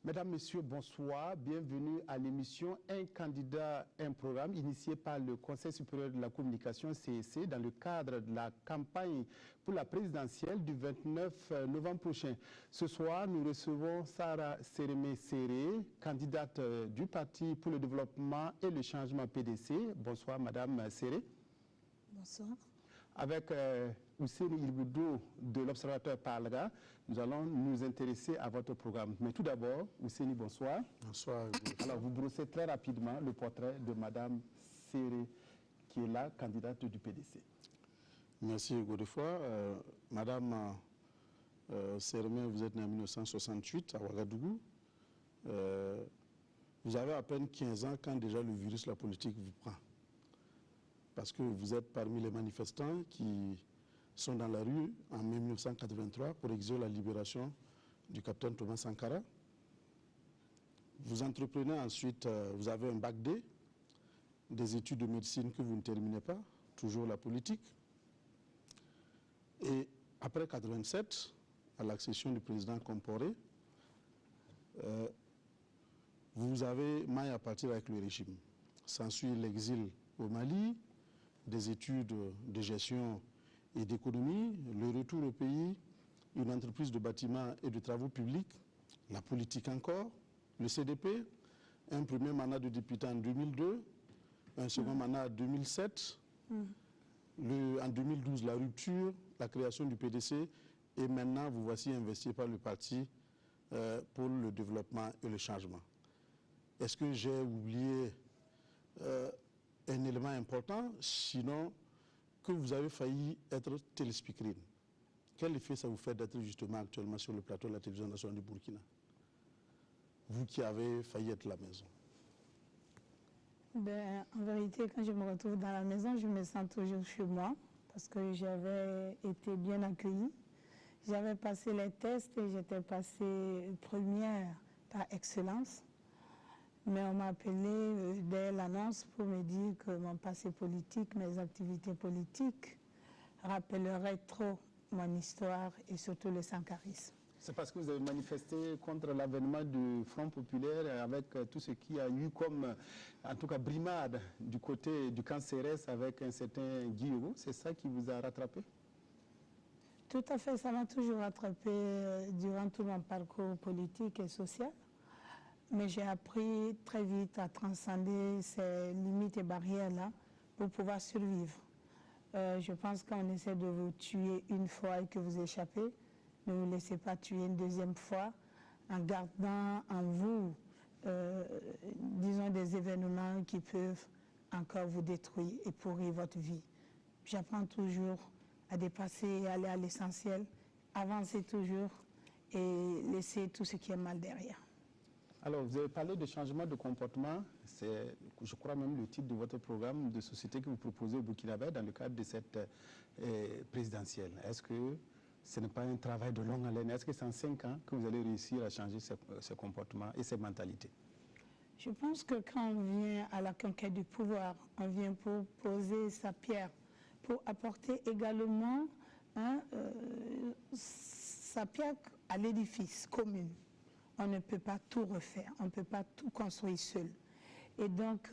Mesdames, Messieurs, bonsoir. Bienvenue à l'émission Un candidat, un programme initié par le Conseil supérieur de la communication CSC dans le cadre de la campagne pour la présidentielle du 29 novembre prochain. Ce soir, nous recevons Sarah Sérémé Séré, candidate du Parti pour le développement et le changement PDC. Bonsoir, Madame Séré. Bonsoir. Avec Ousseni Ilboudou de l'Observateur Parlera, nous allons nous intéresser à votre programme. Mais tout d'abord, Ousseni, bonsoir. Bonsoir. Alors, vous brossez très rapidement le portrait de Madame Séré, qui est la candidate du PDC. Merci, Godefroy. Madame Sérémé, vous êtes née en 1968 à Ouagadougou. Vous avez à peine 15 ans quand déjà le virus, la politique vous prend. Parce que vous êtes parmi les manifestants qui sont dans la rue en 1983 pour exiger la libération du capitaine Thomas Sankara. Vous entreprenez ensuite, vous avez un bac D, des études de médecine que vous ne terminez pas, toujours la politique. Et après 1987, à l'accession du président Comporé, vous avez maille à partir avec le régime. S'ensuit l'exil au Mali, des études de gestion et d'économie, le retour au pays, une entreprise de bâtiments et de travaux publics, la politique encore, le CDP, un premier mandat de député en 2002, un second mandat en 2007, en 2012 la rupture, la création du PDC, et maintenant vous voici investi par le Parti pour le développement et le changement. Est-ce que j'ai oublié un élément important, sinon que vous avez failli être téléspeakerine? Quel effet ça vous fait d'être justement actuellement sur le plateau de la télévision nationale du Burkina? Vous qui avez failli être la maison. En vérité, quand je me retrouve dans la maison, je me sens toujours chez moi parce que j'avais été bien accueillie. J'avais passé les tests et j'étais passée première par excellence. Mais on m'a appelé dès l'annonce pour me dire que mon passé politique, mes activités politiques rappelleraient trop mon histoire et surtout le sankarisme. C'est parce que vous avez manifesté contre l'avènement du Front populaire avec tout ce qu'il y a eu comme, en tout cas, brimade du côté du camp CRS avec un certain Guillaume. C'est ça qui vous a rattrapé? Tout à fait, ça m'a toujours rattrapé durant tout mon parcours politique et social. Mais j'ai appris très vite à transcender ces limites et barrières-là pour pouvoir survivre. Je pense qu'on essaie de vous tuer une fois et que vous échappez. Ne vous laissez pas tuer une deuxième fois en gardant en vous, disons, des événements qui peuvent encore vous détruire et pourrir votre vie. J'apprends toujours à dépasser et aller à l'essentiel, avancer toujours et laisser tout ce qui est mal derrière. Alors, vous avez parlé de changement de comportement, c'est, je crois même le titre de votre programme de société que vous proposez au Burkinabé dans le cadre de cette présidentielle. Est-ce que ce n'est pas un travail de longue haleine? Est-ce que c'est en 5 ans que vous allez réussir à changer ce comportement et ces mentalités? Je pense que quand on vient à la conquête du pouvoir, on vient pour poser sa pierre, pour apporter également sa pierre à l'édifice commun. On ne peut pas tout refaire, on ne peut pas tout construire seul. Et donc,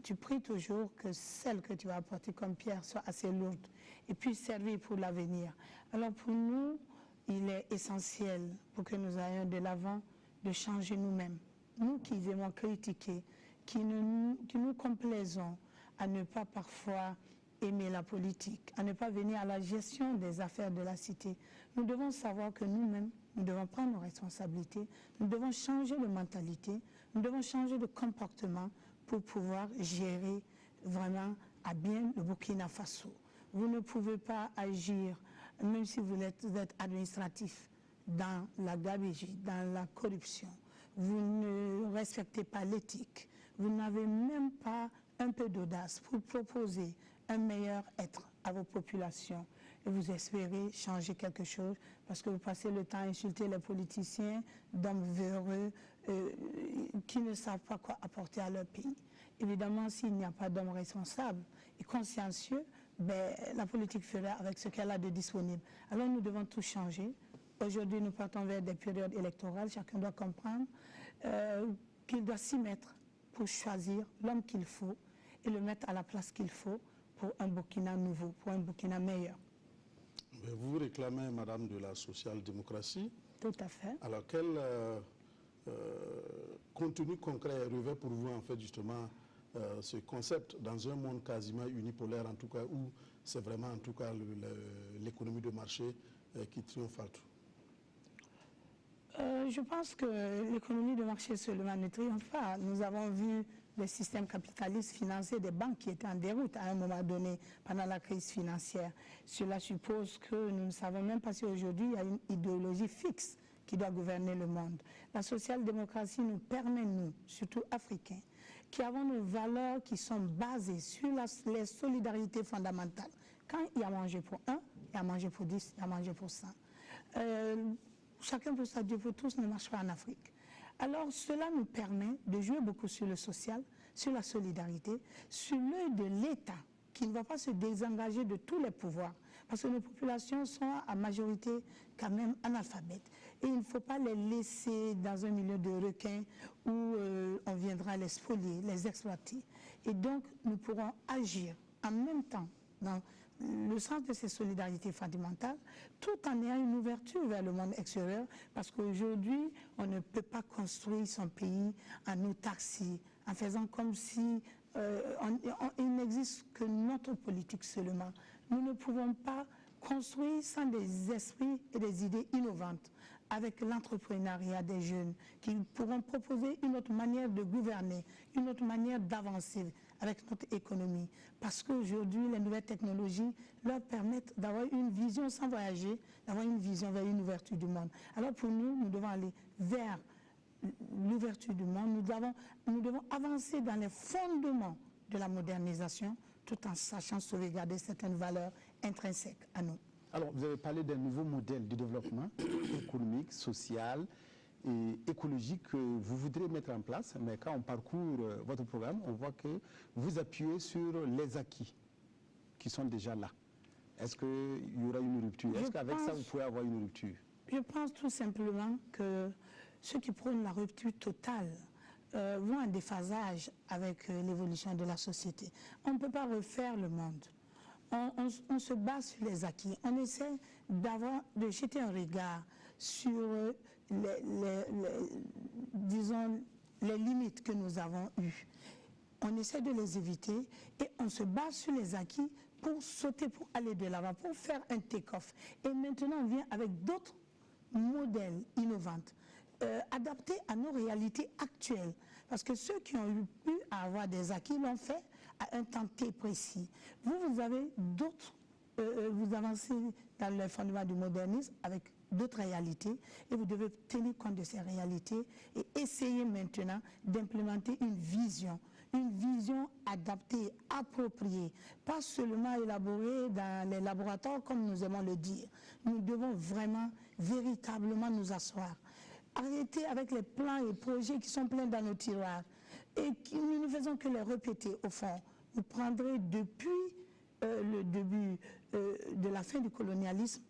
tu pries toujours que celle que tu vas apporter comme pierre soit assez lourde et puisse servir pour l'avenir. Alors pour nous, il est essentiel pour que nous ayons de l'avant de changer nous-mêmes. Nous qui aimons critiquer, qui nous complaisons à ne pas parfois aimer la politique, à ne pas venir à la gestion des affaires de la cité. Nous devons savoir que nous-mêmes, nous devons prendre nos responsabilités, nous devons changer de mentalité, nous devons changer de comportement pour pouvoir gérer vraiment à bien le Burkina Faso. Vous ne pouvez pas agir, même si vous êtes administratif, dans la gabegie, dans la corruption. Vous ne respectez pas l'éthique. Vous n'avez même pas un peu d'audace pour proposer un meilleur être à vos populations et vous espérez changer quelque chose parce que vous passez le temps à insulter les politiciens d'hommes véreux qui ne savent pas quoi apporter à leur pays. Évidemment, s'il n'y a pas d'hommes responsables et consciencieux, ben, la politique fera avec ce qu'elle a de disponible. Alors nous devons tout changer Aujourd'hui, nous partons vers des périodes électorales. Chacun doit comprendre qu'il doit s'y mettre pour choisir l'homme qu'il faut et le mettre à la place qu'il faut pour un Burkina nouveau, pour un Burkina meilleur. Mais vous vous réclamez, madame, de la social-démocratie. Tout à fait. Alors, quel contenu concret revêt pour vous, en fait, justement, ce concept dans un monde quasiment unipolaire, en tout cas, où c'est vraiment, en tout cas, l'économie de marché qui triomphe à tout? Je pense que l'économie de marché seulement ne triomphe pas. Nous avons vu le système capitaliste financer des banques qui étaient en déroute à un moment donné pendant la crise financière. Cela suppose que nous ne savons même pas si aujourd'hui il y a une idéologie fixe qui doit gouverner le monde. La social-démocratie nous permet, nous, surtout africains, qui avons nos valeurs qui sont basées sur les solidarités fondamentales. Quand il y a mangé pour un, il y a mangé pour 10, il y a mangé pour 100. Chacun pour sa Dieu pour tous ne marche pas en Afrique. Alors cela nous permet de jouer beaucoup sur le social, sur la solidarité, sur l'œil de l'État qui ne va pas se désengager de tous les pouvoirs parce que nos populations sont à majorité quand même analphabètes et il ne faut pas les laisser dans un milieu de requins où on viendra les spolier, les exploiter. Et donc nous pourrons agir en même temps dans le sens de ces solidarités fondamentales, tout en ayant une ouverture vers le monde extérieur, parce qu'aujourd'hui, on ne peut pas construire son pays en autarcie, en faisant comme si il n'existe que notre politique seulement. Nous ne pouvons pas construire sans des esprits et des idées innovantes, avec l'entrepreneuriat des jeunes, qui pourront proposer une autre manière de gouverner, une autre manière d'avancer avec notre économie. Parce qu'aujourd'hui, les nouvelles technologies leur permettent d'avoir une vision sans voyager, d'avoir une vision vers une ouverture du monde. Alors pour nous, nous devons aller vers l'ouverture du monde. Nous devons avancer dans les fondements de la modernisation, tout en sachant sauvegarder certaines valeurs intrinsèques à nous. Alors, vous avez parlé d'un nouveau modèle de développement économique, social et écologique que vous voudrez mettre en place. Mais quand on parcourt votre programme, on voit que vous appuyez sur les acquis qui sont déjà là. Est-ce qu'il y aura une rupture? Est-ce qu'avec ça, vous pouvez avoir une rupture? Je pense tout simplement que ceux qui prônent la rupture totale vont en déphasage avec l'évolution de la société. On ne peut pas refaire le monde. On se base sur les acquis. On essaie de jeter un regard sur disons, les limites que nous avons eues. On essaie de les éviter et on se base sur les acquis pour sauter, pour aller de l'avant, pour faire un take-off. Et maintenant, on vient avec d'autres modèles innovants, adaptés à nos réalités actuelles. Parce que ceux qui ont pu avoir des acquis l'ont fait à un temps T précis. Vous avez d'autres, vous avancez dans le fondement du modernisme avec d'autres réalités et vous devez tenir compte de ces réalités et essayer maintenant d'implémenter une vision adaptée, appropriée, pas seulement élaborée dans les laboratoires comme nous aimons le dire. Nous devons vraiment, véritablement nous asseoir. Arrêter avec les plans et projets qui sont pleins dans nos tiroirs et nous ne faisons que les répéter au fond. Vous prendrez depuis le début de la fin du colonialisme,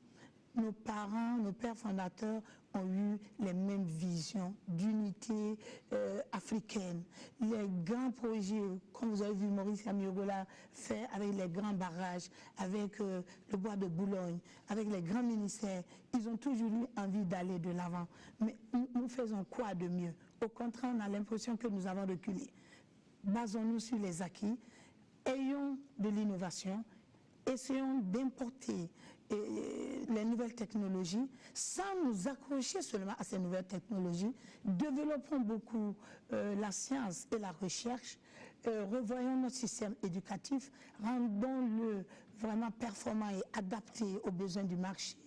nos parents, nos pères fondateurs ont eu les mêmes visions d'unité africaine. Les grands projets, comme vous avez vu Maurice Amiogola faire avec les grands barrages, avec le bois de Boulogne, avec les grands ministères, ils ont toujours eu envie d'aller de l'avant. Mais nous faisons quoi de mieux? Au contraire, on a l'impression que nous avons reculé. Basons-nous sur les acquis, ayons de l'innovation, essayons d'importer les nouvelles technologies sans nous accrocher seulement à ces nouvelles technologies. Développons beaucoup la science et la recherche, revoyons notre système éducatif, rendons-le vraiment performant et adapté aux besoins du marché.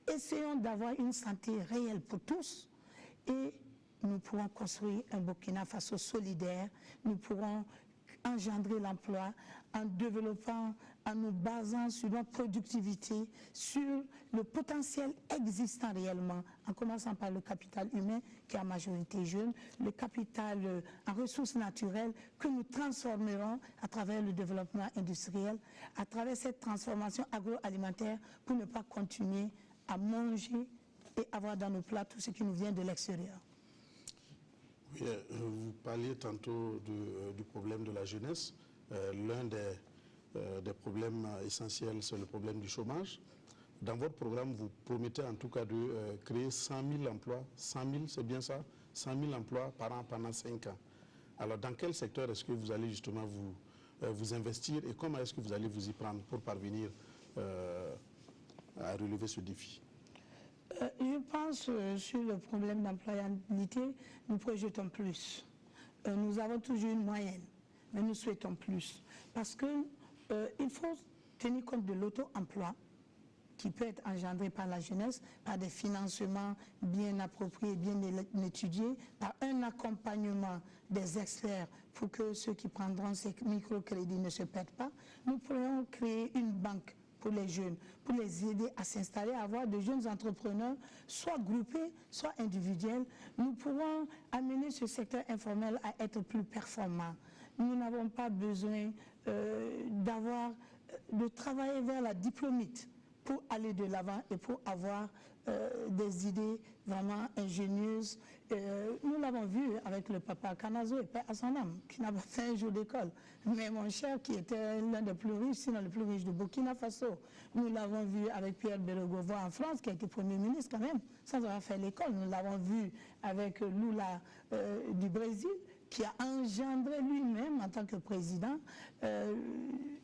Essayons d'avoir une santé réelle pour tous et nous pourrons construire un Burkina Faso solidaire, nous pourrons engendrer l'emploi en développant, en nous basant sur notre productivité, sur le potentiel existant réellement, en commençant par le capital humain qui est en majorité jeune, le capital en ressources naturelles que nous transformerons à travers le développement industriel, à travers cette transformation agroalimentaire pour ne pas continuer à manger et avoir dans nos plats tout ce qui nous vient de l'extérieur. Oui, vous parliez tantôt du problème de la jeunesse. L'un des problèmes essentiels, c'est le problème du chômage. Dans votre programme, vous promettez en tout cas de créer 100 000 emplois. 100 000, c'est bien ça? 100 000 emplois par an pendant 5 ans. Alors, dans quel secteur est-ce que vous allez justement vous investir et comment est-ce que vous allez vous y prendre pour parvenir à relever ce défi? Je pense sur le problème d'employabilité, nous projetons plus. Nous avons toujours une moyenne, mais nous souhaitons plus. Parce qu'il faut tenir compte de l'auto-emploi qui peut être engendré par la jeunesse, par des financements bien appropriés, bien étudiés, par un accompagnement des experts pour que ceux qui prendront ces microcrédits ne se perdent pas. Nous pourrions créer une banque pour les jeunes, pour les aider à s'installer, à avoir de jeunes entrepreneurs, soit groupés, soit individuels. Nous pourrons amener ce secteur informel à être plus performant. Nous n'avons pas besoin de travailler vers la diplômite pour aller de l'avant et pour avoir des idées vraiment ingénieuses. Nous l'avons vu avec le papa Kanazo, et paix à son âme, qui n'a pas fait un jour d'école. Mais mon cher, qui était l'un des plus riches, sinon le plus riche de Burkina Faso, nous l'avons vu avec Pierre Bérégovoy en France, qui a été Premier ministre quand même, sans avoir fait l'école. Nous l'avons vu avec Lula du Brésil, qui a engendré lui-même en tant que président,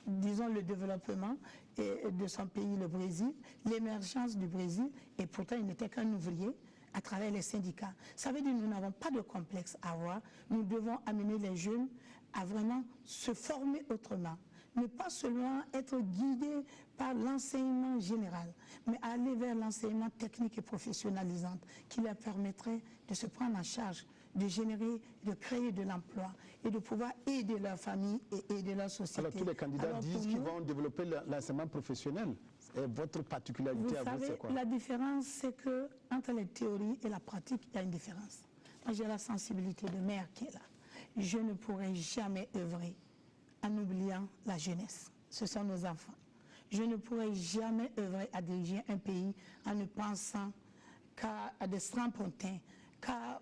disons, le développement de son pays, le Brésil, l'émergence du Brésil, et pourtant il n'était qu'un ouvrier à travers les syndicats. Ça veut dire que nous n'avons pas de complexe à avoir, nous devons amener les jeunes à vraiment se former autrement. Ne pas seulement être guidés par l'enseignement général, mais aller vers l'enseignement technique et professionnalisant qui leur permettrait de se prendre en charge, de générer, de créer de l'emploi et de pouvoir aider leur famille et aider leur société. Alors tous les candidats disent qu'ils vont développer l'enseignement professionnel. Et votre particularité à vous, c'est quoi? La différence, c'est que entre les théories et la pratique, il y a une différence. Moi, j'ai la sensibilité de mère qui est là. Je ne pourrai jamais œuvrer en oubliant la jeunesse. Ce sont nos enfants. Je ne pourrai jamais œuvrer à diriger un pays en ne pensant qu'à des strapontins, qu'à,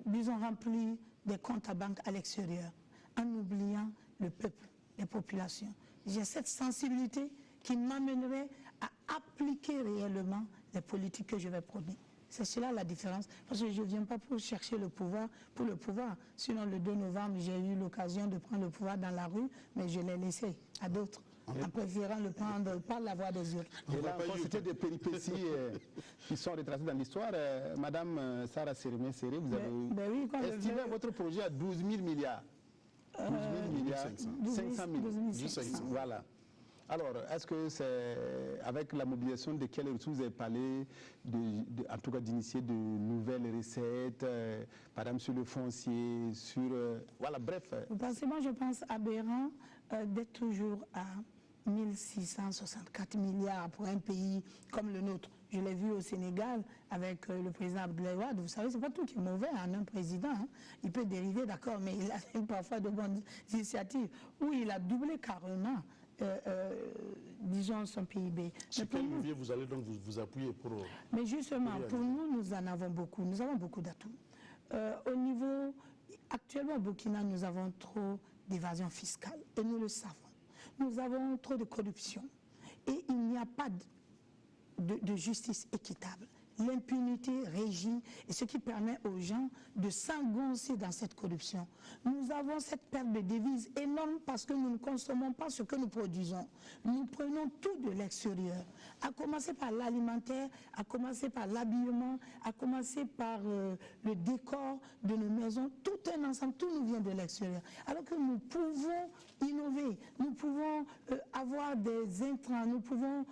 disons, remplir des comptes à banque à l'extérieur, en oubliant le peuple, les populations. J'ai cette sensibilité qui m'amènerait à appliquer réellement les politiques que je vais prôner. C'est cela la différence, parce que je ne viens pas pour chercher le pouvoir pour le pouvoir. Sinon, le 2 novembre, j'ai eu l'occasion de prendre le pouvoir dans la rue, mais je l'ai laissé à d'autres, en préférant le prendre par la voie des autres. Et là encore, c'était des péripéties qui sont retracées dans l'histoire. Madame Sarah Sérimé-Séré, vous avez estimé votre projet à 12 000 milliards. 12 000 milliards, 500 000. Voilà. Alors, est-ce que c'est avec la mobilisation de quelles ressources vous avez parlé, en tout cas d'initier de nouvelles recettes, par exemple sur le foncier, sur... voilà, bref. Vous pensez, moi je pense aberrant d'être toujours à 1664 milliards pour un pays comme le nôtre. Je l'ai vu au Sénégal avec le président Abdoulaye Wade. Vous savez, c'est pas tout qui est mauvais en un président. Hein. Il peut dériver, d'accord, mais il a parfois de bonnes initiatives. Où il a doublé carrément, disons, son PIB. Sur quel levier vous allez donc vous appuyer pour... Mais justement, pour nous, nous en avons beaucoup. Nous avons beaucoup d'atouts. Au niveau... Actuellement, au Burkina, nous avons trop d'évasion fiscale. Et nous le savons. Nous avons trop de corruption. Et il n'y a pas de justice équitable. L'impunité régit et ce qui permet aux gens de s'engoncer dans cette corruption. Nous avons cette perte de devises énorme parce que nous ne consommons pas ce que nous produisons. Nous prenons tout de l'extérieur, à commencer par l'alimentaire, à commencer par l'habillement, à commencer par le décor de nos maisons. Tout un ensemble, tout nous vient de l'extérieur. Alors que nous pouvons innover, nous pouvons avoir des intrants, nous pouvons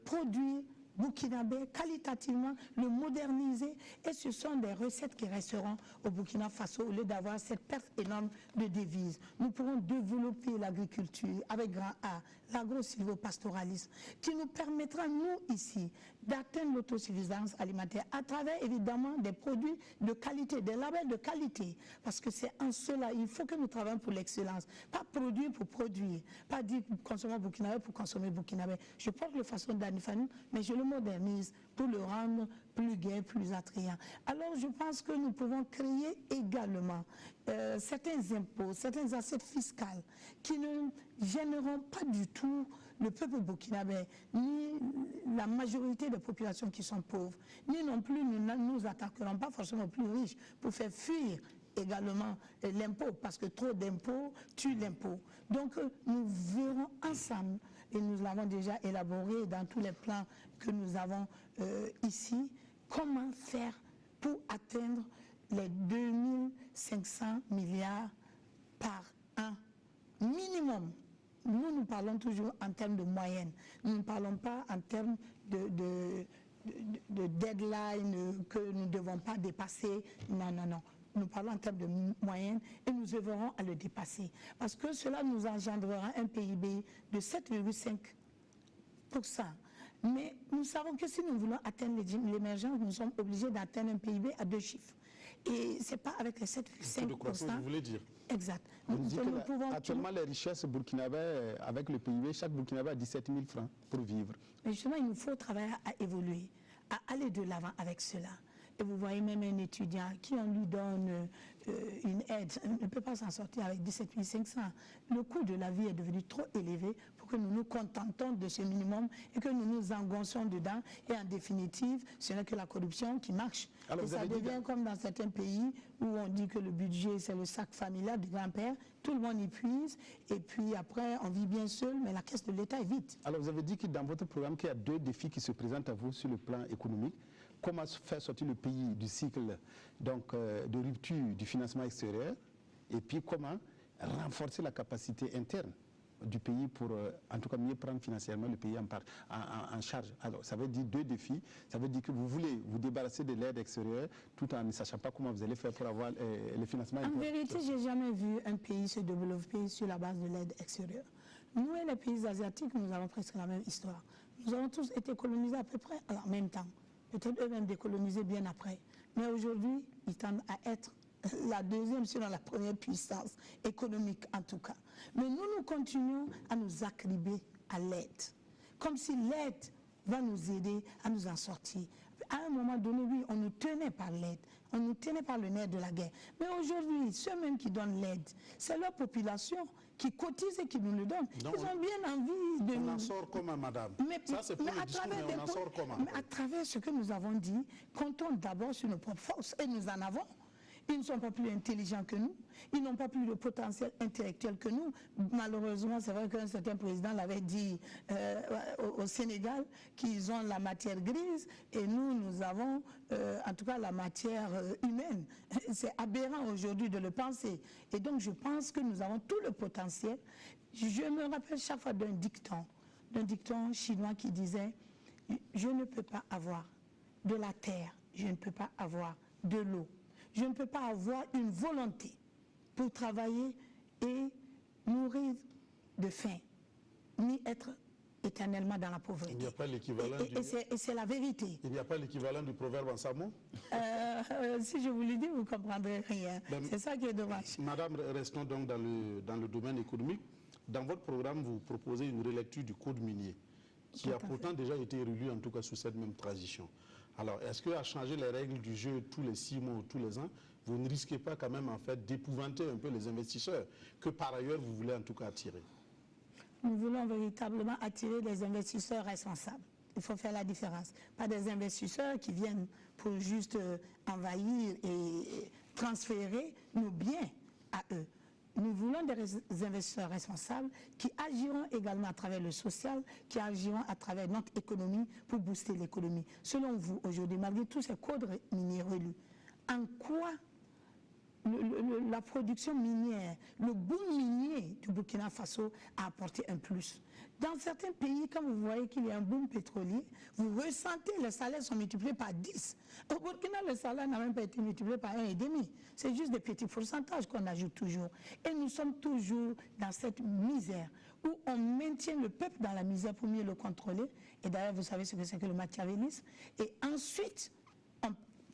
produire burkinabé, qualitativement, le moderniser, et ce sont des recettes qui resteront au Burkina Faso au lieu d'avoir cette perte énorme de devises. Nous pourrons développer l'agriculture avec grand A, l'agro-silvopastoralisme, qui nous permettra, nous, ici, d'atteindre l'autosuffisance alimentaire à travers, évidemment, des produits de qualité, des labels de qualité. Parce que c'est en cela, il faut que nous travaillions pour l'excellence. Pas produire pour produire, pas dire consommer burkinabé pour consommer burkinabé. Je porte le façon d'Anifani, mais je le le modernise pour le rendre plus gai, plus attrayant. Alors je pense que nous pouvons créer également certains impôts, certaines assiettes fiscales qui ne gêneront pas du tout le peuple burkinabé, ni la majorité des populations qui sont pauvres, ni non plus nous nous attaquerons pas forcément aux plus riches pour faire fuir également l'impôt, parce que trop d'impôts tue l'impôt. Donc nous verrons ensemble, et nous l'avons déjà élaboré dans tous les plans que nous avons ici, comment faire pour atteindre les 2500 milliards par an minimum. Nous parlons toujours en termes de moyenne. Nous ne parlons pas en termes de deadline que nous ne devons pas dépasser. Non, non, non. Nous parlons en termes de moyenne et nous œuvrerons à le dépasser. Parce que cela nous engendrera un PIB de 7,5%. Mais nous savons que si nous voulons atteindre l'émergence, nous sommes obligés d'atteindre un PIB à 2 chiffres. Et ce n'est pas avec les 7,5%. De croissance, vous voulez dire? Exact. Actuellement, les richesses burkinabées, avec le PIB, chaque burkinabé a 17 000 francs pour vivre. Mais justement, il nous faut travailler à évoluer, à aller de l'avant avec cela. Et vous voyez même un étudiant qui on lui donne une aide, ne peut pas s'en sortir avec 17 500. Le coût de la vie est devenu trop élevé pour que nous nous contentons de ce minimum et que nous nous engonçons dedans. Et en définitive, ce n'est que la corruption qui marche. Alors, et ça devient comme dans certains pays où on dit que le budget, c'est le sac familial du grand-père. Tout le monde y puise et puis après, on vit bien seul, mais la caisse de l'État est vide. Alors, vous avez dit que dans votre programme, qu'il y a 2 défis qui se présentent à vous sur le plan économique. Comment faire sortir le pays du cycle de rupture du financement extérieur et puis comment renforcer la capacité interne du pays pour, en tout cas, mieux prendre financièrement le pays en charge. Alors, ça veut dire 2 défis. Ça veut dire que vous voulez vous débarrasser de l'aide extérieure tout en ne sachant pas comment vous allez faire pour avoir le financement interne. En vérité, je n'ai jamais vu un pays se développer sur la base de l'aide extérieure. Nous et les pays asiatiques, nous avons presque la même histoire. Nous avons tous été colonisés à peu près en même temps. Peut-être eux-mêmes décolonisés bien après. Mais aujourd'hui, ils tendent à être la deuxième, sinon la première puissance économique en tout cas. Mais nous continuons à nous accriber à l'aide. Comme si l'aide va nous aider à nous en sortir. À un moment donné, oui, on nous tenait par l'aide. On nous tenait par le nerf de la guerre. Mais aujourd'hui, ceux-mêmes qui donnent l'aide, c'est leur population qui cotise et qui nous le donne. Donc, ils ont bien envie de nous... On en sort comment, madame? Ça, c'est pour le discours, mais on en sort comment? Mais à travers ce que nous avons dit, comptons d'abord sur nos propres forces. Et nous en avons. Ils ne sont pas plus intelligents que nous. Ils n'ont pas plus de potentiel intellectuel que nous. Malheureusement, c'est vrai qu'un certain président l'avait dit au Sénégal qu'ils ont la matière grise et nous avons en tout cas la matière humaine. C'est aberrant aujourd'hui de le penser. Et donc je pense que nous avons tout le potentiel. Je me rappelle chaque fois d'un dicton chinois qui disait « Je ne peux pas avoir de la terre, je ne peux pas avoir de l'eau. Je ne peux pas avoir une volonté pour travailler et mourir de faim, ni être éternellement dans la pauvreté. » Il n'y a pas l'équivalent et c'est la vérité. Il n'y a pas l'équivalent du proverbe en samo? Si je vous le dis, vous ne comprendrez rien. C'est ça qui est dommage. Madame, restons donc dans le domaine économique. Dans votre programme, vous proposez une relecture du code minier, qui a pourtant déjà été relu, en tout cas sous cette même transition. Alors, est-ce qu'à changer les règles du jeu tous les 6 mois ou tous les ans, vous ne risquez pas quand même en fait d'épouvanter un peu les investisseurs que par ailleurs vous voulez en tout cas attirer? Nous voulons véritablement attirer des investisseurs responsables. Il faut faire la différence. Pas des investisseurs qui viennent pour juste envahir et transférer nos biens à eux. Nous voulons des investisseurs responsables qui agiront également à travers le social, qui agiront à travers notre économie pour booster l'économie. Selon vous, aujourd'hui, malgré tous ces codes miniers relus, en quoi la production minière, le boom minier du Burkina Faso a apporté un plus? Dans certains pays, quand vous voyez qu'il y a un boom pétrolier, vous ressentez les salaires sont multipliés par 10. Au Burkina, le salaire n'a même pas été multiplié par 1,5. C'est juste des petits pourcentages qu'on ajoute toujours. Et nous sommes toujours dans cette misère où on maintient le peuple dans la misère pour mieux le contrôler. Et d'ailleurs, vous savez ce que c'est que le machiavélisme. Et ensuite, on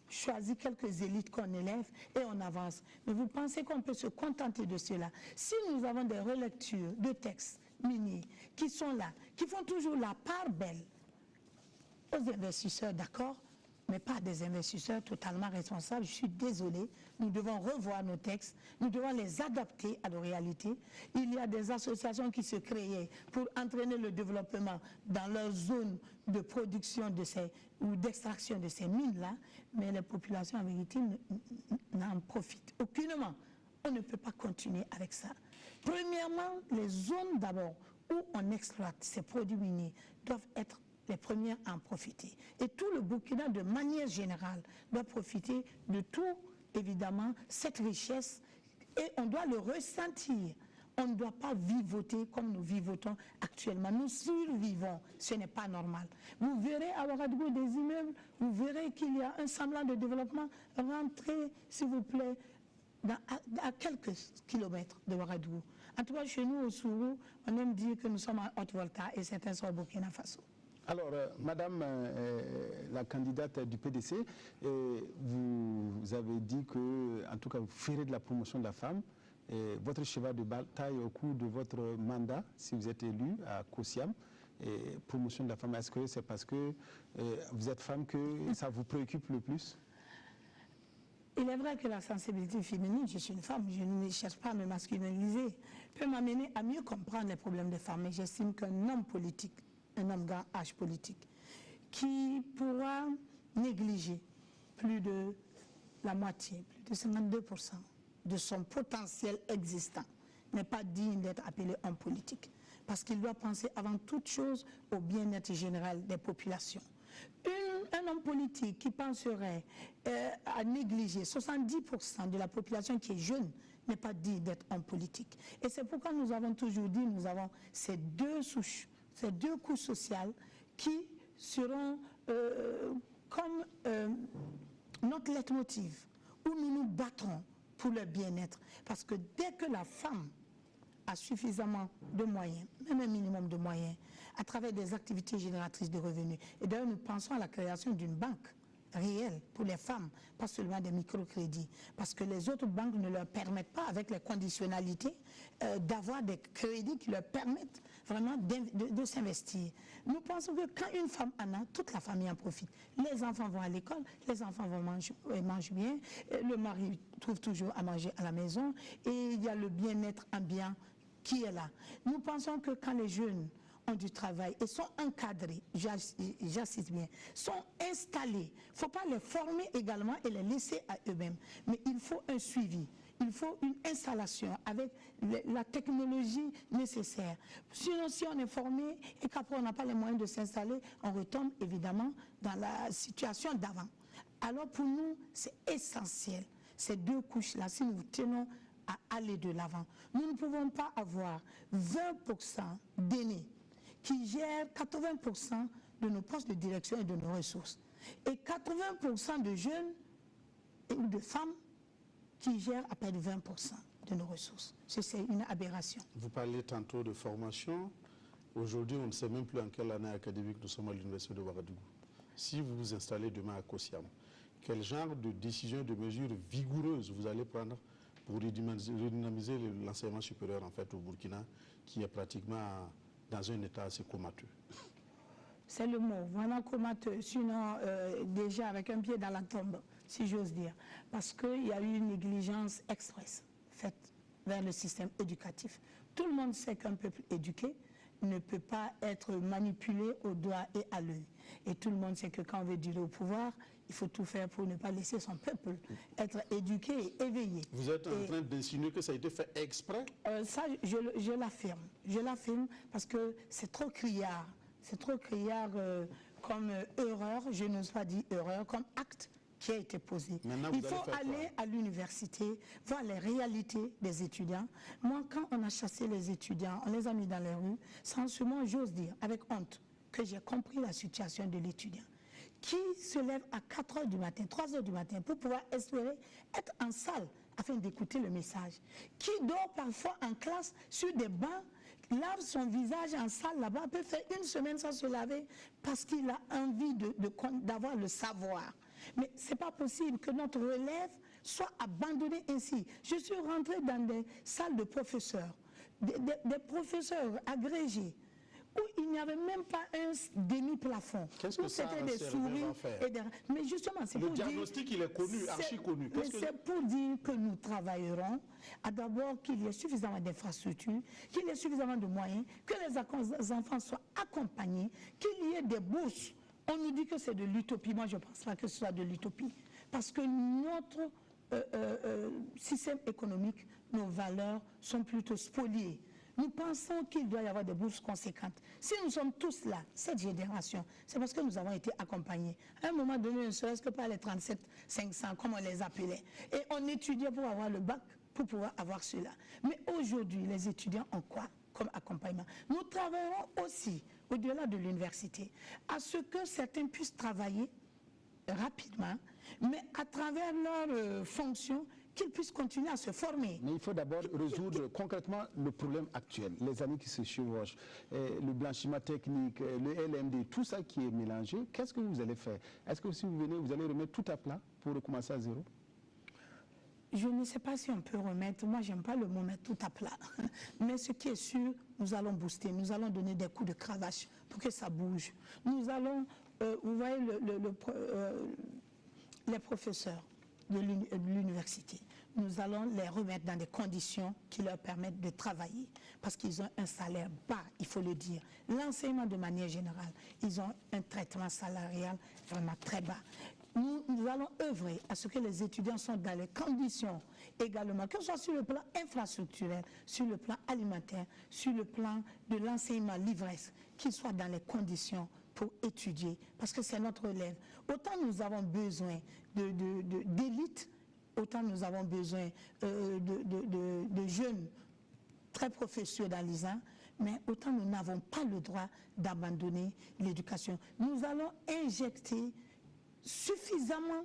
choisit quelques élites qu'on élève et on avance. Mais vous pensez qu'on peut se contenter de cela? Si nous avons des relectures de textes miniers qui sont là, qui font toujours la part belle aux investisseurs, d'accord, mais pas des investisseurs totalement responsables. Je suis désolée, nous devons revoir nos textes, nous devons les adapter à nos réalités. Il y a des associations qui se créaient pour entraîner le développement dans leur zone de production de ces, ou d'extraction de ces mines-là, mais les populations en vérité n'en profitent aucunement. On ne peut pas continuer avec ça. Premièrement, les zones d'abord où on exploite ces produits miniers doivent être les premières à en profiter. Et tout le Burkina, de manière générale, doit profiter de tout, évidemment, cette richesse. Et on doit le ressentir. On ne doit pas vivoter comme nous vivotons actuellement. Nous survivons. Ce n'est pas normal. Vous verrez à Ouagadougou des immeubles, vous verrez qu'il y a un semblant de développement. Rentrez, s'il vous plaît, à quelques kilomètres de Ouagadougou. En tout cas, chez nous, au Sourou, on aime dire que nous sommes en Haute-Volta et certains sont au Burkina Faso. Alors, Madame la candidate du PDC, vous avez dit que, en tout cas, vous ferez de la promotion de la femme. Votre cheval de bataille au cours de votre mandat, si vous êtes élu à Kosiam, promotion de la femme, est-ce que c'est parce que vous êtes femme que ça vous préoccupe le plus? Il est vrai que la sensibilité féminine, je suis une femme, je ne cherche pas à me masculiniser, peut m'amener à mieux comprendre les problèmes des femmes. Mais j'estime qu'un homme politique, un homme grand âge politique, qui pourra négliger plus de la moitié, plus de 52% de son potentiel existant, n'est pas digne d'être appelé homme politique. Parce qu'il doit penser avant toute chose au bien-être général des populations. Un homme politique qui penserait à négliger 70% de la population qui est jeune n'est pas digne d'être homme politique. Et c'est pourquoi nous avons toujours dit, nous avons ces deux souches, ces deux couches sociales qui seront comme notre leitmotiv, où nous nous battrons pour leur bien-être. Parce que dès que la femme a suffisamment de moyens, même un minimum de moyens, à travers des activités génératrices de revenus, et d'ailleurs nous pensons à la création d'une banque réelle pour les femmes, pas seulement des microcrédits, parce que les autres banques ne leur permettent pas, avec les conditionnalités, d'avoir des crédits qui leur permettent vraiment de s'investir. Nous pensons que quand une femme en a, toute la famille en profite. Les enfants vont à l'école, les enfants mangent bien, le mari trouve toujours à manger à la maison, et il y a le bien-être ambiant qui est là. Nous pensons que quand les jeunes ont du travail et sont encadrés, j'insiste bien, sont installés, il ne faut pas les former également et les laisser à eux-mêmes, mais il faut un suivi. Il faut une installation avec la technologie nécessaire. Sinon, si on est formé et qu'après on n'a pas les moyens de s'installer, on retombe évidemment dans la situation d'avant. Alors pour nous, c'est essentiel, ces deux couches-là, si nous tenons à aller de l'avant. Nous ne pouvons pas avoir 20% d'aînés qui gèrent 80% de nos postes de direction et de nos ressources. Et 80% de jeunes ou de femmes qui gèrent à peine 20% de nos ressources. C'est une aberration. Vous parlez tantôt de formation. Aujourd'hui, on ne sait même plus en quelle année académique nous sommes à l'université de Ouagadougou. Si vous vous installez demain à Kosiam, quel genre de décisions, de mesures vigoureuses vous allez prendre pour redynamiser l'enseignement supérieur en fait au Burkina, qui est pratiquement dans un état assez comateux? C'est le mot, vraiment comateux, sinon déjà avec un pied dans la tombe, si j'ose dire. Parce qu'il y a eu une négligence express faite vers le système éducatif. Tout le monde sait qu'un peuple éduqué ne peut pas être manipulé au doigt et à l'œil. Et tout le monde sait que quand on veut durer au pouvoir, il faut tout faire pour ne pas laisser son peuple être éduqué et éveillé. Vous êtes en train d'insinuer que ça a été fait exprès? Ça, je l'affirme. Je l'affirme parce que c'est trop criard. C'est trop criard comme erreur, je n'ose pas dire erreur, comme acte qui a été posé. Maintenant, il faut aller à l'université, voir les réalités des étudiants. Moi, quand on a chassé les étudiants, on les a mis dans les rues, sincèrement, j'ose dire, avec honte, que j'ai compris la situation de l'étudiant qui se lève à 4 h du matin, 3 h du matin, pour pouvoir espérer être en salle afin d'écouter le message, qui dort parfois en classe sur des bancs, lave son visage en salle là-bas, peut faire une semaine sans se laver parce qu'il a envie d'avoir le savoir. Mais ce n'est pas possible que notre relève soit abandonnée ainsi. Je suis rentrée dans des salles de professeurs, des professeurs agrégés, où il n'y avait même pas un demi-plafond. Qu'est-ce que ça c'était des souris et des... Mais justement, c'est pour dire... Le diagnostic, il est connu, archi connu. C'est pour dire que nous travaillerons à d'abord qu'il y ait suffisamment d'infrastructures, qu'il y ait suffisamment de moyens, que les enfants soient accompagnés, qu'il y ait des bourses. On nous dit que c'est de l'utopie. Moi, je ne pense pas que ce soit de l'utopie. Parce que notre système économique, nos valeurs sont plutôt spoliées. Nous pensons qu'il doit y avoir des bourses conséquentes. Si nous sommes tous là, cette génération, c'est parce que nous avons été accompagnés. À un moment donné, ne serait-ce que par les 37 500, comme on les appelait. Et on étudiait pour avoir le bac, pour pouvoir avoir cela. Mais aujourd'hui, les étudiants ont quoi comme accompagnement? Nous travaillons aussi, au-delà de l'université, à ce que certains puissent travailler rapidement, mais à travers leurs fonctions, qu'ils puissent continuer à se former. Mais il faut d'abord résoudre concrètement le problème actuel, les années qui se chevauchent, le blanchiment technique, le LMD, tout ça qui est mélangé. Qu'est-ce que vous allez faire? Est-ce que si vous venez, vous allez remettre tout à plat pour recommencer à zéro? Je ne sais pas si on peut remettre, moi j'aime pas le mot mettre tout à plat, mais ce qui est sûr, nous allons booster, nous allons donner des coups de cravache pour que ça bouge. Nous allons, vous voyez les professeurs de l'université, nous allons les remettre dans des conditions qui leur permettent de travailler, parce qu'ils ont un salaire bas, il faut le dire. L'enseignement de manière générale, ils ont un traitement salarial vraiment très bas. Nous allons œuvrer à ce que les étudiants soient dans les conditions également, que ce soit sur le plan infrastructurel, sur le plan alimentaire, sur le plan de l'enseignement l'ivresse, qu'ils soient dans les conditions pour étudier, parce que c'est notre relève. Autant nous avons besoin d'élite, autant nous avons besoin de jeunes très professionnalisants, mais autant nous n'avons pas le droit d'abandonner l'éducation. Nous allons injecter suffisamment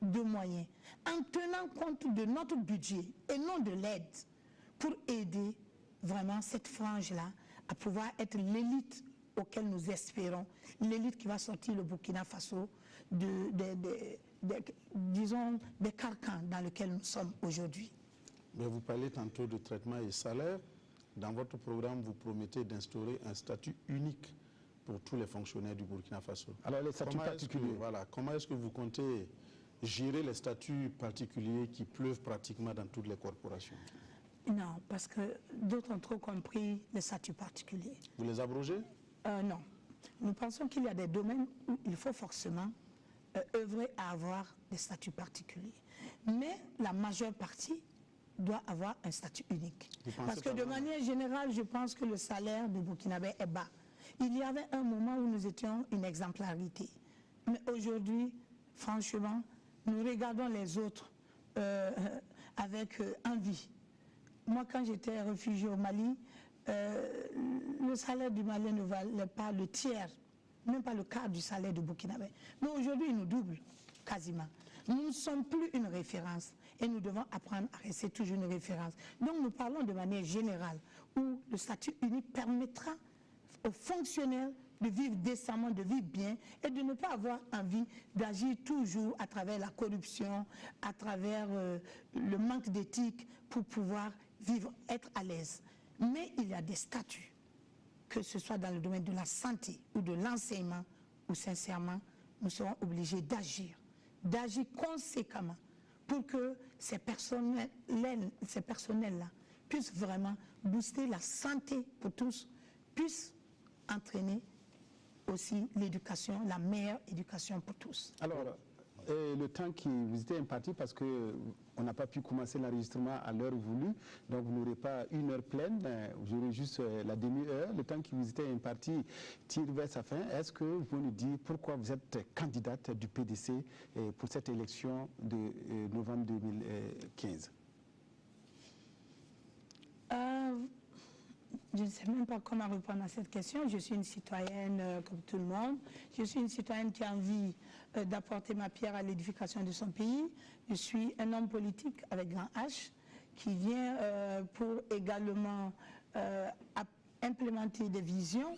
de moyens en tenant compte de notre budget et non de l'aide pour aider vraiment cette frange-là à pouvoir être l'élite auquel nous espérons, l'élite qui va sortir le Burkina Faso disons, des carcans dans lesquels nous sommes aujourd'hui. Mais vous parlez tantôt de traitement et salaire. Dans votre programme, vous promettez d'instaurer un statut unique pour tous les fonctionnaires du Burkina Faso. Alors les statuts particuliers. Comment est-ce que vous comptez gérer les statuts particuliers qui pleuvent pratiquement dans toutes les corporations? Non, parce que d'autres ont trop compris les statuts particuliers. Vous les abrogez? Non. Nous pensons qu'il y a des domaines où il faut forcément œuvrer à avoir des statuts particuliers. Mais la majeure partie doit avoir un statut unique. Parce que de manière générale, je pense que le salaire du Burkinabé est bas. Il y avait un moment où nous étions une exemplarité. Mais aujourd'hui, franchement, nous regardons les autres avec envie. Moi, quand j'étais réfugié au Mali, le salaire du Mali ne valait pas le tiers, même pas le quart du salaire du Burkinabé. Mais aujourd'hui, il nous double quasiment. Nous ne sommes plus une référence et nous devons apprendre à rester toujours une référence. Donc nous parlons de manière générale où le statut unique permettra aux fonctionnaires de vivre décemment, de vivre bien et de ne pas avoir envie d'agir toujours à travers la corruption, à travers le manque d'éthique pour pouvoir vivre, être à l'aise. Mais il y a des statuts, que ce soit dans le domaine de la santé ou de l'enseignement, où sincèrement nous serons obligés d'agir conséquemment pour que ces personnels-là puissent vraiment booster la santé pour tous, puissent entraîner aussi l'éducation, la meilleure éducation pour tous. Alors, le temps qui vous était imparti, parce qu'on n'a pas pu commencer l'enregistrement à l'heure voulue, donc vous n'aurez pas une heure pleine, vous aurez juste la demi-heure. Le temps qui vous était imparti tire vers sa fin. Est-ce que vous pouvez nous dire pourquoi vous êtes candidate du PDC pour cette élection de novembre 2015? Je ne sais même pas comment répondre à cette question. Je suis une citoyenne comme tout le monde. Je suis une citoyenne qui a envie d'apporter ma pierre à l'édification de son pays. Je suis un homme politique avec grand H qui vient pour également implémenter des visions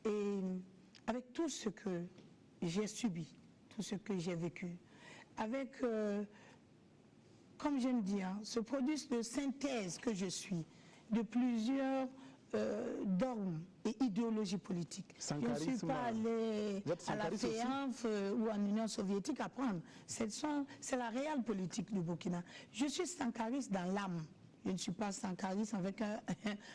et avec tout ce que j'ai subi, tout ce que j'ai vécu. Avec, comme j'aime dire, ce produit de synthèse que je suis de plusieurs dogmes et idéologies idéologie politique. Je ne suis pas allée à la FEANF ou en Union soviétique apprendre. C'est la réelle politique du Burkina. Je suis sankariste dans l'âme. Je ne suis pas sankariste avec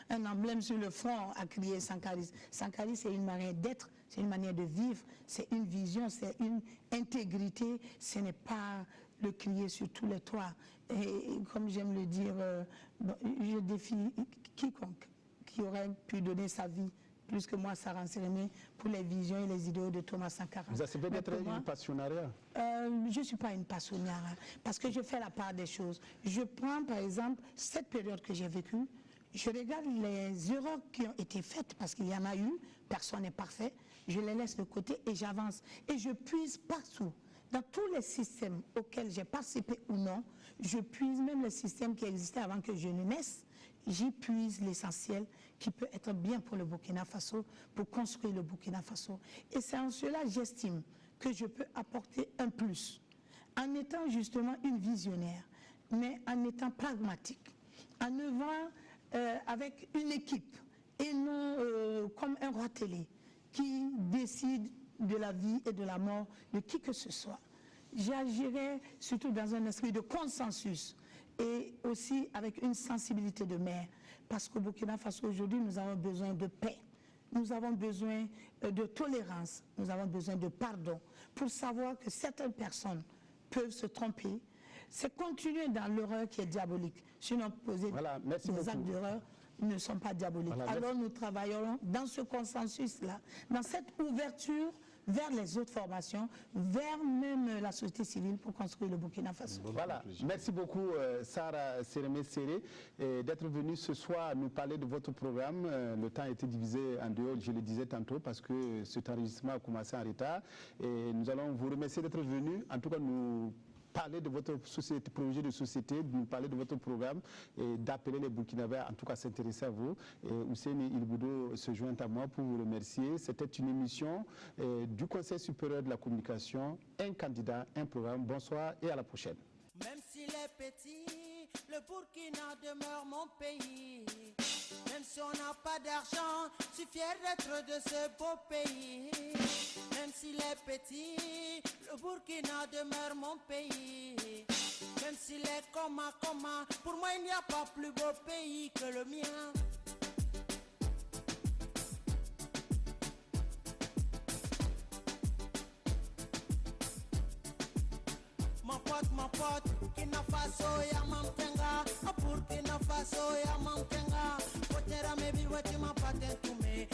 un emblème sur le front à crier sankariste. Sankariste, c'est une manière d'être, c'est une manière de vivre, c'est une vision, c'est une intégrité. Ce n'est pas le crier sur tous les toits. Et comme j'aime le dire, je défie quiconque qui aurait pu donner sa vie plus que moi, Sarah Nseremé, pour les visions et les idéaux de Thomas Sankara. Vous acceptez d'être une passionnariat? Je ne suis pas une passionnariat, parce que je fais la part des choses. Je prends, par exemple, cette période que j'ai vécue, je regarde les erreurs qui ont été faites, parce qu'il y en a eu, personne n'est parfait, je les laisse de côté et j'avance. Et je puise partout, dans tous les systèmes auxquels j'ai participé ou non, je puise même les systèmes qui existaient avant que je ne naisse, j'y puise l'essentiel qui peut être bien pour le Burkina Faso, pour construire le Burkina Faso. Et c'est en cela, j'estime, que je peux apporter un plus, en étant justement une visionnaire, mais en étant pragmatique, en œuvrant avec une équipe, et non comme un roi télé, qui décide de la vie et de la mort de qui que ce soit. J'agirai surtout dans un esprit de consensus, et aussi avec une sensibilité de mère, parce qu'au Burkina Faso aujourd'hui, nous avons besoin de paix, nous avons besoin de tolérance, nous avons besoin de pardon, pour savoir que certaines personnes peuvent se tromper. C'est continuer dans l'horreur qui est diabolique. Sinon, poser des actes d'horreur ne sont pas diaboliques. Voilà, alors nous travaillerons dans ce consensus-là, dans cette ouverture vers les autres formations, vers même la société civile pour construire le Burkina Faso. Voilà, merci beaucoup Sarah Nseremé Séré d'être venue ce soir nous parler de votre programme. Le temps a été divisé en deux, je le disais tantôt, parce que cet enregistrement a commencé en retard. Et nous allons vous remercier d'être venu, en tout cas nous parler de votre société, projet de société, de nous parler de votre programme et d'appeler les Burkinabés, en tout cas s'intéresser à vous. Hussein Ilboudo se joint à moi pour vous remercier. C'était une émission du Conseil supérieur de la communication, un candidat, un programme. Bonsoir et à la prochaine. Même s'il est petit, le Burkina demeure mon pays. Même si on n'a pas d'argent, je suis fier d'être de ce beau pays. Même s'il est petit, le Burkina demeure mon pays. Même s'il est coma, pour moi il n'y a pas plus beau pays que le mien. Mon pote, Burkina Faso ya mamtenga, Burkina Faso ya mamtenga. Potera mebi weti mapatentume,